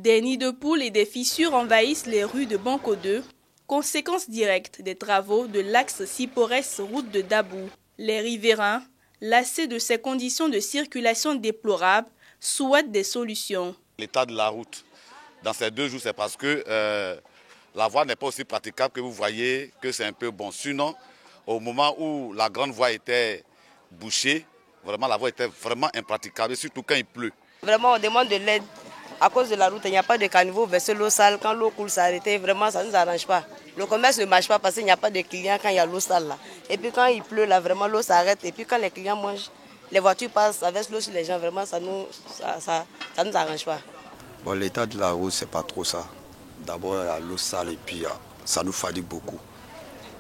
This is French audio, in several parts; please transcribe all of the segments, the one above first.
Des nids de poules et des fissures envahissent les rues de Banco 2, conséquence directe des travaux de l'axe Sipores-route de Dabou. Les riverains, lassés de ces conditions de circulation déplorables, souhaitent des solutions. L'état de la route dans ces 2 jours, c'est parce que la voie n'est pas aussi praticable que vous voyez que c'est un peu bon. Sinon, au moment où la grande voie était bouchée, vraiment la voie était vraiment impraticable, surtout quand il pleut. Vraiment, on demande de l'aide. À cause de la route, il n'y a pas de caniveau verser l'eau sale. Quand l'eau coule s'arrêter, vraiment, ça ne nous arrange pas. Le commerce ne marche pas parce qu'il n'y a pas de clients quand il y a l'eau sale là. Et puis quand il pleut là, vraiment l'eau s'arrête. Et puis quand les clients mangent, les voitures passent, ça verse l'eau sur les gens. Vraiment, ça nous arrange pas. Bon, l'état de la route, c'est pas trop ça. D'abord, il y a l'eau sale et puis ça nous fatigue beaucoup.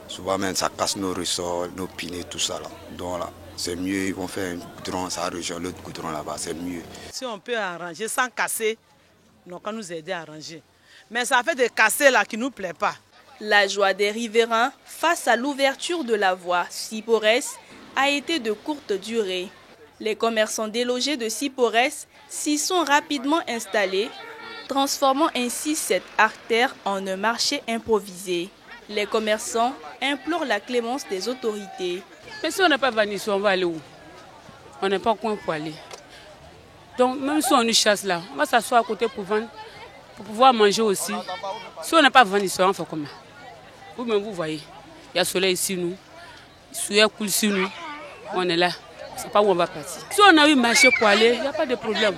Souvent même, ça casse nos ressorts, nos pneus, tout ça là. Donc là, c'est mieux, ils vont faire un goudron, ça rejoint l'autre goudron là-bas, c'est mieux. Si on peut arranger sans casser, on peut nous aider à arranger. Mais ça fait de casser là qui ne nous plaît pas. La joie des riverains face à l'ouverture de la voie Sipores a été de courte durée. Les commerçants délogés de Sipores s'y sont rapidement installés, transformant ainsi cette artère en un marché improvisé. Les commerçants implorent la clémence des autorités. Mais si on n'est pas venu ici, on va aller où? On n'est pas coin pour aller. Donc même si on nous chasse là, on va s'asseoir à côté pour vendre, pour pouvoir manger aussi. Si on n'est pas venu ici, on fait comment? Vous-même vous voyez, il y a le soleil ici nous, le soleil coule ici nous, on est là, c'est pas où on va partir. Si on a eu marché pour aller, il n'y a pas de problème.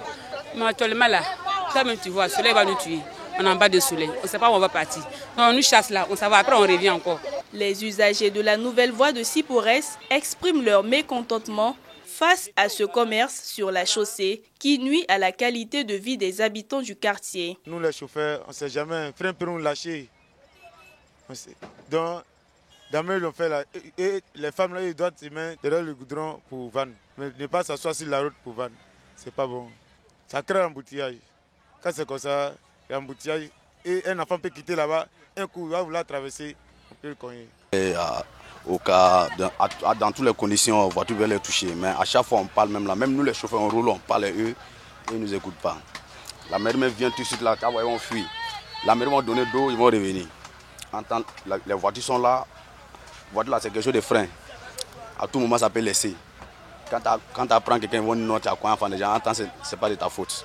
Mais actuellement là, quand même tu vois, le soleil va nous tuer. On est en bas du soleil, on ne sait pas où on va partir. Donc on nous chasse là, on s'en va, après on revient encore. Les usagers de la nouvelle voie de Sipores expriment leur mécontentement face à ce commerce sur la chaussée qui nuit à la qualité de vie des habitants du quartier. Nous les chauffeurs, on ne sait jamais, un frein peut nous lâcher. Donc, d'abord, ils ont fait là, et les femmes là, ils doivent se mettre derrière le goudron pour vendre. Mais ne pas s'asseoir sur la route pour vendre, c'est pas bon. Ça crée un embouteillage. Quand c'est comme ça, il y a un embouteillage et un enfant peut quitter là-bas, un coup, il va vouloir traverser, on peut le cogner. Au cas, dans toutes les conditions, la voiture va les toucher. Mais à chaque fois, on parle même là. Même nous, les chauffeurs, on roule, on parle à eux et ils ne nous écoutent pas. La mairie vient tout de suite là, ils vont fuir. La mairie va donner d'eau, ils vont revenir. Les voitures sont là. Les voitures là, c'est quelque chose de frein. À tout moment, ça peut laisser. Quand tu apprends quelqu'un, ils vont dire non, tu as quoi, enfant, déjà, ce n'est pas de ta faute.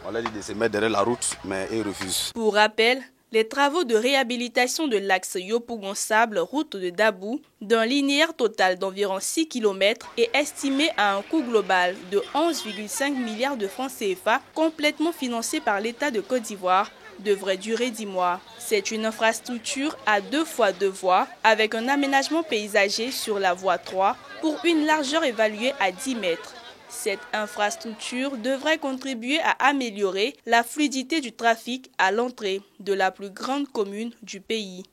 On leur dit de se mettre derrière la route, mais ils refusent. Pour rappel, les travaux de réhabilitation de l'axe Yopougon-Sable, route de Dabou, d'un linéaire total d'environ 6 km est estimé à un coût global de 11,5 milliards de francs CFA, complètement financé par l'État de Côte d'Ivoire, devrait durer 10 mois. C'est une infrastructure à 2 fois 2 voies, avec un aménagement paysager sur la voie 3 pour une largeur évaluée à 10 mètres. Cette infrastructure devrait contribuer à améliorer la fluidité du trafic à l'entrée de la plus grande commune du pays.